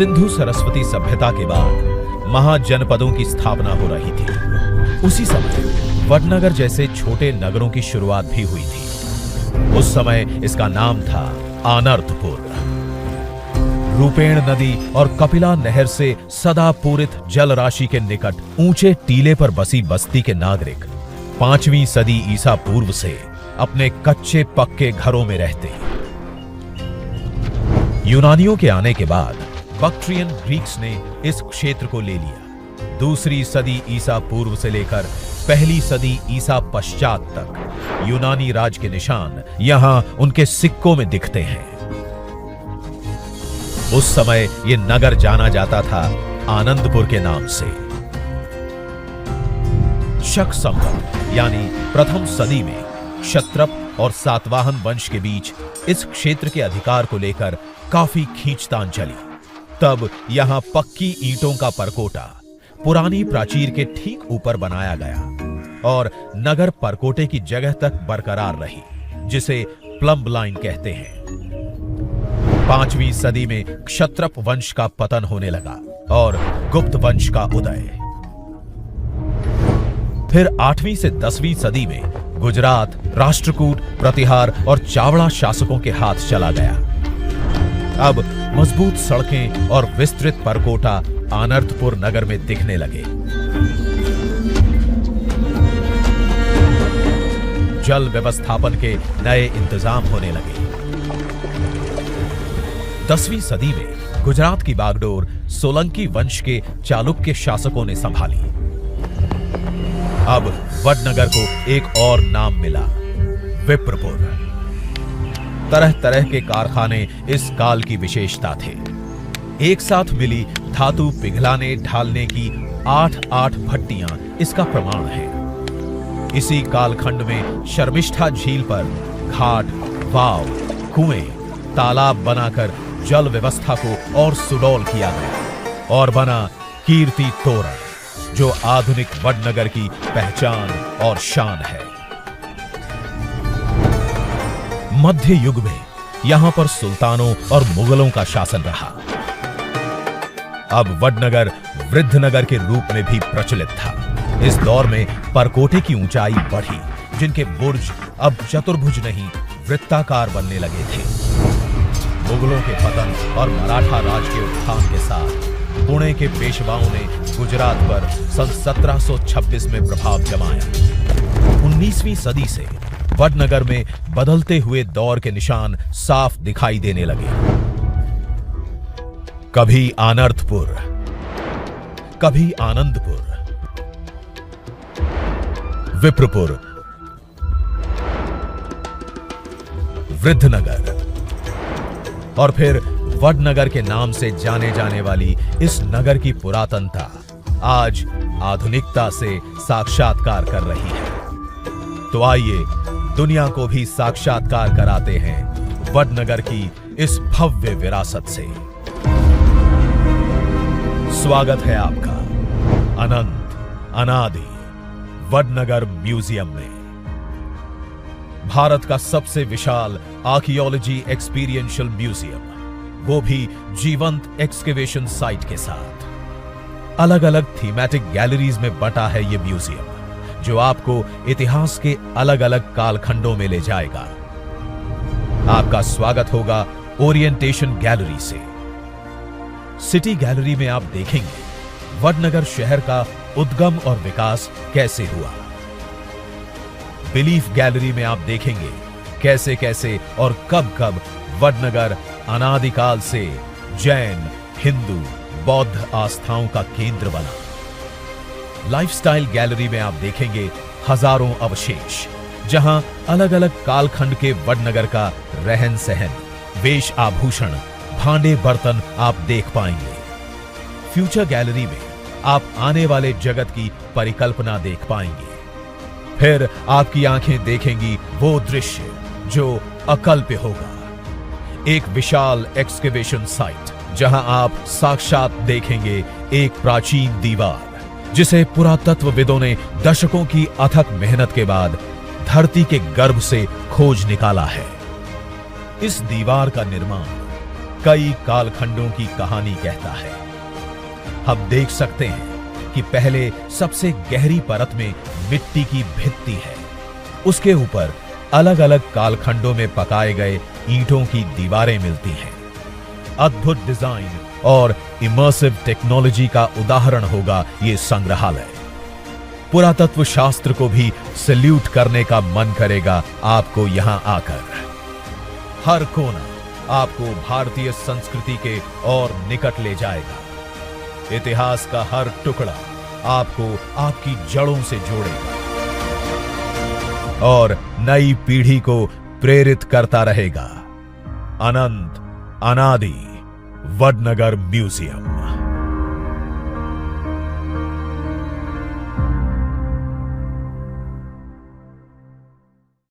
सिंधु सरस्वती सभ्यता के बाद महाजनपदों की स्थापना हो रही थी। उसी समय वडनगर जैसे छोटे नगरों की शुरुआत भी हुई थी। उस समय इसका नाम था आनर्तपुर। रूपेण नदी और कपिला नहर से सदा पूरित जल राशि के निकट ऊंचे टीले पर बसी बस्ती के नागरिक 5वीं सदी ईसा पूर्व से अपने कच्चे पक्के घरों में रहते। यूनानियों के आने के बाद बक्ट्रियन ग्रीक्स ने इस क्षेत्र को ले लिया। 2री सदी ईसा पूर्व से लेकर 1ली सदी ईसा पश्चात तक यूनानी राज के निशान यहां उनके सिक्कों में दिखते हैं। उस समय यह नगर जाना जाता था आनंदपुर के नाम से। शक संवत यानी प्रथम सदी में क्षत्रप और सातवाहन वंश के बीच इस क्षेत्र के अधिकार को लेकर काफी खींचतान चली। तब यहां पक्की ईंटों का परकोटा पुरानी प्राचीर के ठीक ऊपर बनाया गया और नगर परकोटे की जगह तक बरकरार रही, जिसे प्लम्ब लाइन कहते हैं। 5वीं सदी में क्षत्रप वंश का पतन होने लगा और गुप्त वंश का उदय। फिर 8वीं से 10वीं सदी में गुजरात राष्ट्रकूट, प्रतिहार और चावड़ा शासकों के हाथ चला गया। अब मजबूत सड़कें और विस्तृत परकोटा आनर्तपुर नगर में दिखने लगे। जल व्यवस्थापन के नए इंतजाम होने लगे। 10वीं सदी में गुजरात की बागडोर सोलंकी वंश के चालुक्य शासकों ने संभाली। अब वडनगर को एक और नाम मिला, विप्रपुर। तरह तरह के कारखाने इस काल की विशेषता थे। एक साथ मिली धातु पिघलाने ढालने की 8 भट्टियां इसका प्रमाण है। इसी कालखंड में शर्मिष्ठा झील पर घाट, वाव, कुएं, तालाब बनाकर जल व्यवस्था को और सुडौल किया गया और बना कीर्ति तोरण, जो आधुनिक वडनगर की पहचान और शान है। मध्य युग में यहां पर सुल्तानों और मुगलों का शासन रहा। अब वडनगर वृद्धनगर के रूप में भी प्रचलित था। इस दौर में परकोटे की ऊंचाई बढ़ी, जिनके बुर्ज अब चतुर्भुज नहीं वृत्ताकार बनने लगे थे। मुगलों के पतन और मराठा राज के उत्थान के साथ पुणे के पेशवाओं ने गुजरात पर सन 1726 में प्रभाव जमाया। 19वीं सदी से वडनगर में बदलते हुए दौर के निशान साफ दिखाई देने लगे। कभी आनर्तपुर, कभी आनंदपुर, विप्रपुर, वृद्धनगर और फिर वडनगर के नाम से जाने जाने वाली इस नगर की पुरातनता आज आधुनिकता से साक्षात्कार कर रही है। तो आइए दुनिया को भी साक्षात्कार कराते हैं वडनगर की इस भव्य विरासत से। स्वागत है आपका अनंत अनादि वडनगर म्यूजियम में। भारत का सबसे विशाल आर्कियोलॉजी एक्सपीरियंशियल म्यूजियम, वो भी जीवंत एक्सकेवेशन साइट के साथ। अलग अलग थीमेटिक गैलरीज में बटा है ये म्यूजियम, जो आपको इतिहास के अलग अलग कालखंडों में ले जाएगा। आपका स्वागत होगा ओरिएंटेशन गैलरी से। सिटी गैलरी में आप देखेंगे वडनगर शहर का उद्गम और विकास कैसे हुआ। बिलीफ गैलरी में आप देखेंगे कैसे कैसे और कब कब वडनगर अनादिकाल से जैन, हिंदू, बौद्ध आस्थाओं का केंद्र बना। लाइफस्टाइल गैलरी में आप देखेंगे हजारों अवशेष, जहां अलग अलग कालखंड के वडनगर का रहन सहन, वेश आभूषण, भांडे बर्तन आप देख पाएंगे। फ्यूचर गैलरी में आप आने वाले जगत की परिकल्पना देख पाएंगे। फिर आपकी आंखें देखेंगी वो दृश्य जो अकल्प्य होगा। एक विशाल एक्सकेवेशन साइट, जहां आप साक्षात देखेंगे एक प्राचीन दीवार, जिसे पुरातत्वविदों ने दशकों की अथक मेहनत के बाद धरती के गर्भ से खोज निकाला है। इस दीवार का निर्माण कई कालखंडों की कहानी कहता है। हम देख सकते हैं कि पहले सबसे गहरी परत में मिट्टी की भित्ति है, उसके ऊपर अलग अलग कालखंडों में पकाए गए ईंटों की दीवारें मिलती हैं। अद्भुत डिजाइन और इमर्सिव टेक्नोलॉजी का उदाहरण होगा ये संग्रहालय। पुरातत्व शास्त्र को भी सैल्यूट करने का मन करेगा आपको यहां आकर। हर कोना आपको भारतीय संस्कृति के और निकट ले जाएगा। इतिहास का हर टुकड़ा आपको आपकी जड़ों से जोड़ेगा और नई पीढ़ी को प्रेरित करता रहेगा। अनंत अनादि वडनगर म्यूजियम।